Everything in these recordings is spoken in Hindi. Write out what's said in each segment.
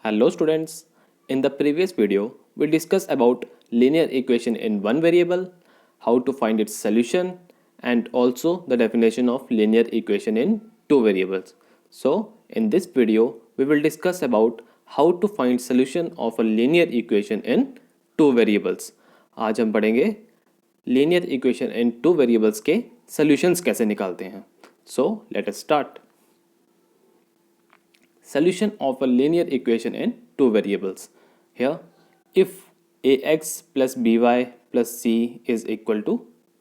Hello students, in the previous video we discussed about linear equation in one variable, how to find its solution and also the definition of linear equation in two variables. So in this video we will discuss about how to find solution of a linear equation in two variables. आज हम पढ़ेंगे linear equation in two variables के solutions कैसे निकालते हैं. So let us start. Solution of a linear equation in two variables. Here, if ax plus by plus c is equal to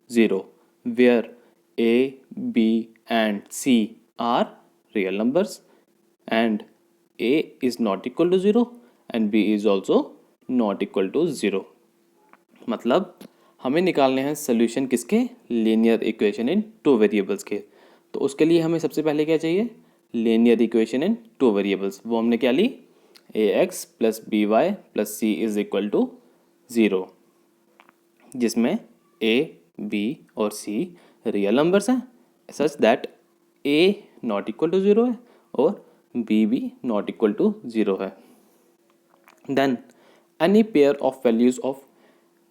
0, where a, b and c are real numbers and a is not equal to 0 and b is also not equal to 0. मतलब हमें निकालने हैं सोल्यूशन किसके, linear equation in two variables के. तो उसके लिए हमें सबसे पहले क्या चाहिए, linear equation in two variables. वो हमने क्या ली, a x plus b y plus c is equal to 0, जिसमें ए बी और सी रियल नंबर्स हैं such that a not equal to 0 है और बी भी नॉट इक्वल टू 0 है. Then any pair of values of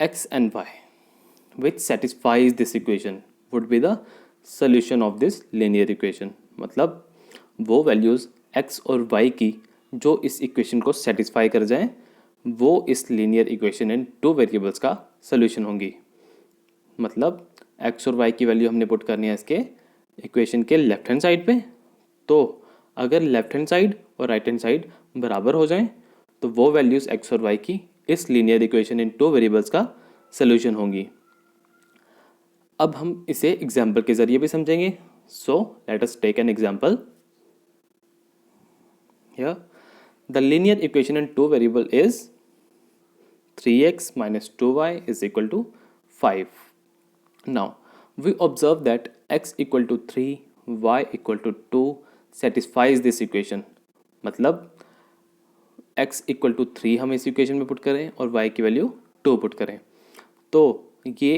x and y which satisfies this equation would be the solution of this linear equation. मतलब वो वैल्यूज़ x और y की जो इस इक्वेशन को सेटिस्फाई कर जाएं वो इस linear equation in two variables का सोल्यूशन होंगी. मतलब x और y की वैल्यू हमने पुट करनी है इसके इक्वेशन के लेफ्ट हैंड साइड पे. तो अगर लेफ्ट हैंड साइड और राइट हैंड साइड बराबर हो जाएं तो वो वैल्यूज़ x और y की इस linear equation in two variables का सोल्यूशन होंगी. अब हम इसे एग्जाम्पल के जरिए भी समझेंगे. So let us take an example. Here the linear equation in two variable is 3x minus 2y is equal to 5. Now we observe that x equal to 3, y equal to 2 satisfies this equation. मतलब x इक्वल टू 3 हम इस इक्वेशन में पुट करें और y की वैल्यू 2 पुट करें तो ये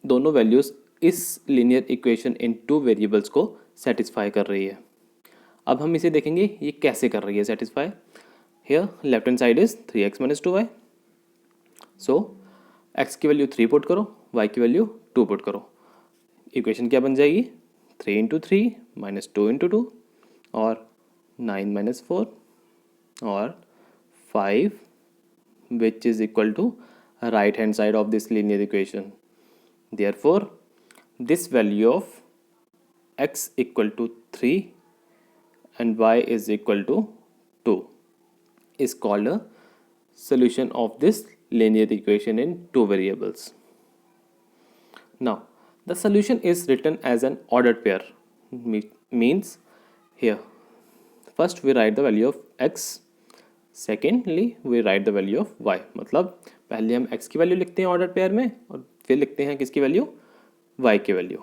दोनों वैल्यूज़ इस linear equation in two variables को सेटिस्फाई कर रही है. अब हम इसे देखेंगे ये कैसे कर रही है satisfy. Here left hand side is 3x minus 2y. So x की वैल्यू 3 पुट करो, y की वैल्यू 2 पुट करो. इक्वेशन क्या बन जाएगी, 3 इंटू 3 माइनस 2 इंटू 2 और 9 माइनस 4 और 5 which is equal to right hand side of this linear equation. Therefore this value of x equal to 3 and y is equal to 2 is called a solution of this linear equation in two variables. Now the solution is written as an ordered pair. Means here first we write the value of x, secondly we write the value of y. मतलब पहले हम x की वैल्यू लिखते हैं ऑर्डर पेयर में और फिर लिखते हैं किसकी वैल्यू, y की वैल्यू.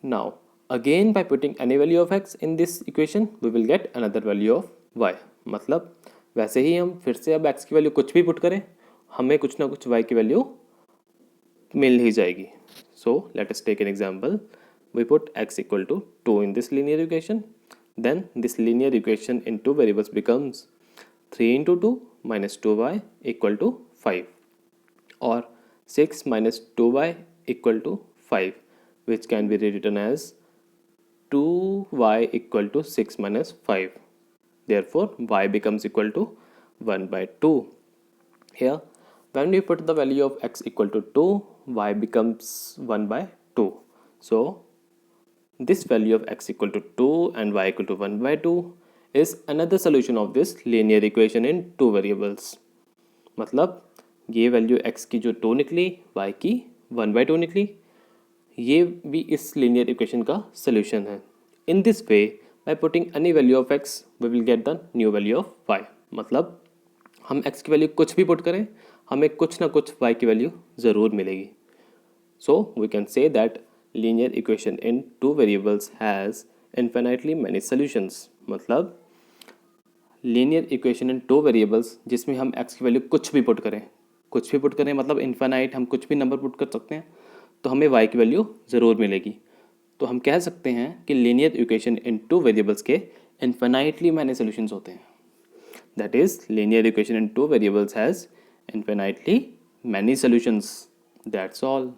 Now again by putting any value of x in this equation we will get another value of y. मतलब वैसे ही हम फिर से अब x की वैल्यू कुछ भी पुट करें हमें कुछ ना कुछ y की वैल्यू मिल ही जाएगी. So let us take an example. We put x equal to 2 in this linear equation. Then this linear equation in two variables becomes 3 into 2 minus 2y equal to 5 or 6 minus 2y equal to 5 which can be rewritten as 2y equal to 6 minus 5. Therefore y becomes equal to 1 by 2. Here when we put the value of x equal to 2, y becomes 1 by 2. So this value of x equal to 2 and y equal to 1 by 2 is another solution of this linear equation in two variables. मतलब ये वैल्यू x की जो 2 निकली, y की 1 by 2 निकली, ये भी इस linear equation का solution है. In this way by putting any value of x we will get the new value of y. मतलब हम x की वैल्यू कुछ भी पुट करें हमें कुछ ना कुछ y की वैल्यू ज़रूर मिलेगी. So we can say that linear equation in two variables has infinitely many solutions. मतलब linear equation in two variables जिसमें हम x की वैल्यू कुछ भी पुट करें मतलब इन्फिनाइट हम कुछ भी नंबर पुट कर सकते हैं तो हमें y की वैल्यू ज़रूर मिलेगी. तो हम कह सकते हैं कि linear equation in two variables के इन्फिनाइटली मैनी सॉल्यूशंस होते हैं. That is, linear equation in two variables has infinitely many solutions. That's all.